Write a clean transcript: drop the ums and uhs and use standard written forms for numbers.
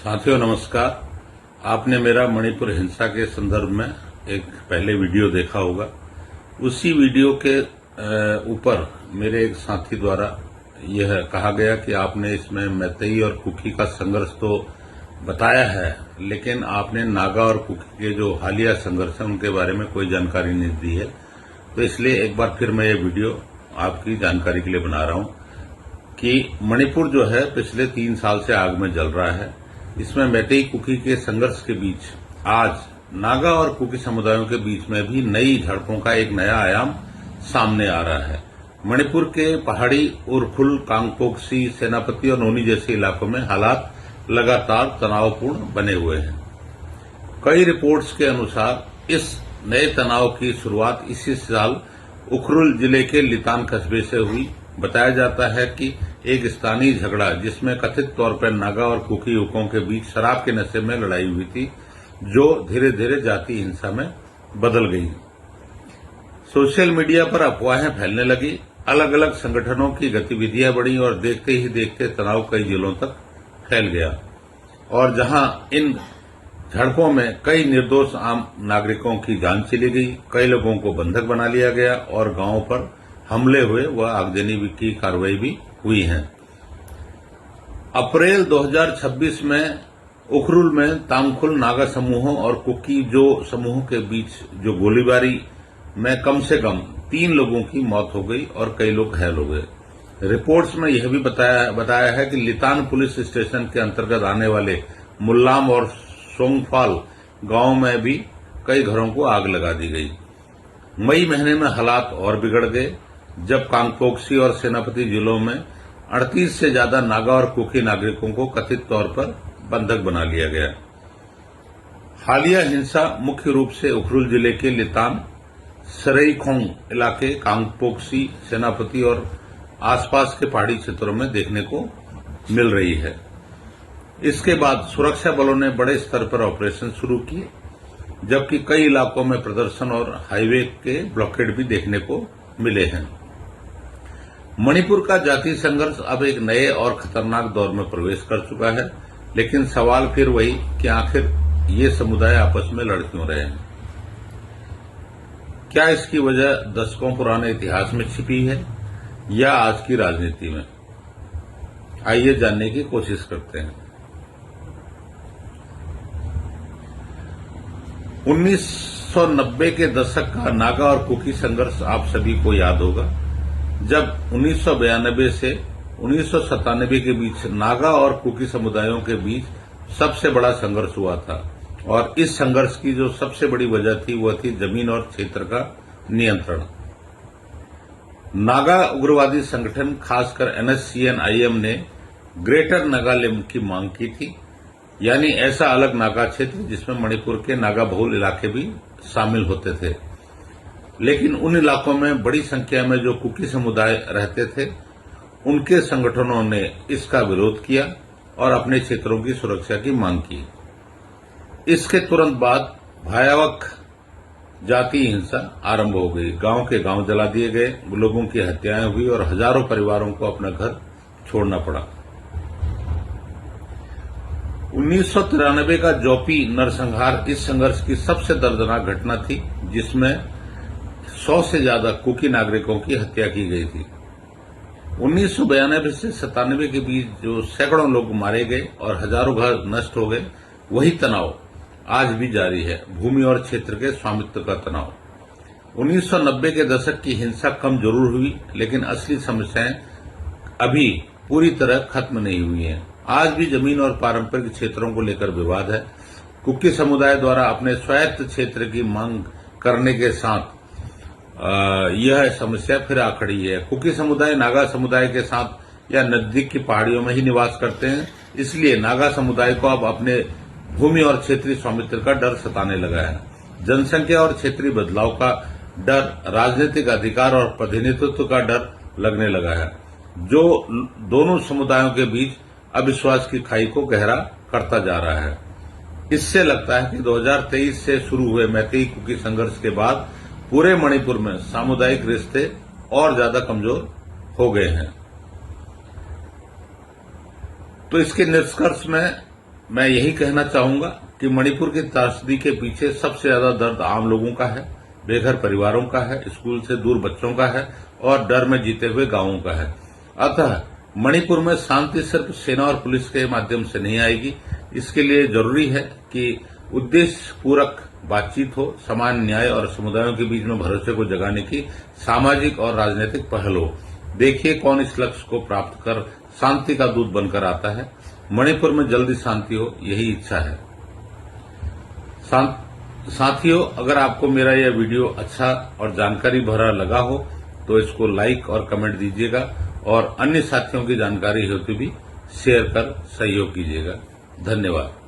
साथियों नमस्कार। आपने मेरा मणिपुर हिंसा के संदर्भ में एक पहले वीडियो देखा होगा। उसी वीडियो के ऊपर मेरे एक साथी द्वारा यह कहा गया कि आपने इसमें मैतेई और कुकी का संघर्ष तो बताया है, लेकिन आपने नागा और कुकी के जो हालिया संघर्ष है उनके बारे में कोई जानकारी नहीं दी है। तो इसलिए एक बार फिर मैं ये वीडियो आपकी जानकारी के लिए बना रहा हूं कि मणिपुर जो है पिछले 3 साल से आग में जल रहा है। इसमें मैतेई कुकी के संघर्ष के बीच आज नागा और कुकी समुदायों के बीच में भी नई झड़पों का एक नया आयाम सामने आ रहा है। मणिपुर के पहाड़ी उरखुल, कांगपोक्सी, सेनापति और नोनी जैसे इलाकों में हालात लगातार तनावपूर्ण बने हुए हैं। कई रिपोर्ट्स के अनुसार इस नए तनाव की शुरुआत इसी साल उखरुल जिले के लितान कस्बे से हुई। बताया जाता है कि एक स्थानीय झगड़ा जिसमें कथित तौर पर नागा और कुकी युवकों के बीच शराब के नशे में लड़ाई हुई थी, जो धीरे धीरे जातीय हिंसा में बदल गई। सोशल मीडिया पर अफवाहें फैलने लगी, अलग अलग संगठनों की गतिविधियां बढ़ी और देखते ही देखते तनाव कई जिलों तक फैल गया। और जहां इन झड़पों में कई निर्दोष आम नागरिकों की जान चली गई, कई लोगों को बंधक बना लिया गया और गांवों पर हमले हुए व आगजनी की कार्रवाई भी हुई है। अप्रैल 2026 में उखरुल में तामखुल नागा समूहों और कुकी जो समूहों के बीच जो गोलीबारी में कम से कम 3 लोगों की मौत हो गई और कई लोग घायल हो गए। रिपोर्ट्स में यह भी बताया है कि लितान पुलिस स्टेशन के अंतर्गत आने वाले मुल्लाम और सोंगफाल गांव में भी कई घरों को आग लगा दी गई। मई महीने में हालात और बिगड़ गए जब कांगपोक्सी और सेनापति जिलों में 38 से ज्यादा नागा और कुकी नागरिकों को कथित तौर पर बंधक बना लिया गया। हालिया हिंसा मुख्य रूप से उखरुल जिले के लितान, सरईखोंग इलाके, कांगपोक्सी, सेनापति और आसपास के पहाड़ी क्षेत्रों में देखने को मिल रही है। इसके बाद सुरक्षा बलों ने बड़े स्तर पर ऑपरेशन शुरू किए, जबकि कई इलाकों में प्रदर्शन और हाईवे के ब्लॉकेड भी देखने को मिले हैं। मणिपुर का जातीय संघर्ष अब एक नए और खतरनाक दौर में प्रवेश कर चुका है, लेकिन सवाल फिर वही कि आखिर ये समुदाय आपस में लड़ क्यों रहे हैं? क्या इसकी वजह दशकों पुराने इतिहास में छिपी है या आज की राजनीति में? आइए जानने की कोशिश करते हैं। 1990 के दशक का नागा और कुकी संघर्ष आप सभी को याद होगा, जब 1992 से 1997 के बीच नागा और कुकी समुदायों के बीच सबसे बड़ा संघर्ष हुआ था। और इस संघर्ष की जो सबसे बड़ी वजह थी वह थी जमीन और क्षेत्र का नियंत्रण। नागा उग्रवादी संगठन खासकर NSCN-IM ने ग्रेटर नागालैंड की मांग की थी, यानी ऐसा अलग नागा क्षेत्र जिसमें मणिपुर के नागा बहुल इलाके भी शामिल होते थे। लेकिन उन इलाकों में बड़ी संख्या में जो कुकी समुदाय रहते थे, उनके संगठनों ने इसका विरोध किया और अपने क्षेत्रों की सुरक्षा की मांग की। इसके तुरंत बाद भयावह जातीय हिंसा आरंभ हो गई। गांव के गांव जला दिए गए, लोगों की हत्याएं हुई और हजारों परिवारों को अपना घर छोड़ना पड़ा। 1993 का जोपी नरसंहार इस संघर्ष की सबसे दर्दनाक घटना थी, जिसमें 100 से ज्यादा कुकी नागरिकों की हत्या की गई थी। 1992 से 97 के बीच जो सैकड़ों लोग मारे गए और हजारों घर नष्ट हो गए, वही तनाव आज भी जारी है, भूमि और क्षेत्र के स्वामित्व का तनाव। 1990 के दशक की हिंसा कम जरूर हुई, लेकिन असली समस्याएं अभी पूरी तरह खत्म नहीं हुई हैं। आज भी जमीन और पारंपरिक क्षेत्रों को लेकर विवाद है। कुकी समुदाय द्वारा अपने स्वायत्त क्षेत्र की मांग करने के साथ यह समस्या फिर आ खड़ी है। कुकी समुदाय नागा समुदाय के साथ या नजदीक की पहाड़ियों में ही निवास करते हैं, इसलिए नागा समुदाय को अब अपने भूमि और क्षेत्रीय स्वामित्व का डर सताने लगा है। जनसंख्या और क्षेत्रीय बदलाव का डर, राजनीतिक अधिकार और प्रतिनिधित्व का डर लगने लगा है, जो दोनों समुदायों के बीच अविश्वास की खाई को गहरा करता जा रहा है। इससे लगता है कि 2023 से शुरू हुए मैतेई कुकी संघर्ष के बाद पूरे मणिपुर में सामुदायिक रिश्ते और ज्यादा कमजोर हो गए हैं। तो इसके निष्कर्ष में मैं यही कहना चाहूंगा कि मणिपुर की त्रासदी के पीछे सबसे ज्यादा दर्द आम लोगों का है, बेघर परिवारों का है, स्कूल से दूर बच्चों का है और डर में जीते हुए गांवों का है। अतः मणिपुर में शांति सिर्फ सेना और पुलिस के माध्यम से नहीं आएगी। इसके लिए जरूरी है कि उद्देश्य पूरक बातचीत हो, समान न्याय और समुदायों के बीच में भरोसे को जगाने की सामाजिक और राजनीतिक पहल हो। देखिए कौन इस लक्ष्य को प्राप्त कर शांति का दूत बनकर आता है। मणिपुर में जल्दी शांति हो, यही इच्छा है। साथियों, अगर आपको मेरा यह वीडियो अच्छा और जानकारी भरा लगा हो तो इसको लाइक और कमेंट दीजिएगा और अन्य साथियों की जानकारी हेतु भी शेयर कर सहयोग कीजिएगा। धन्यवाद।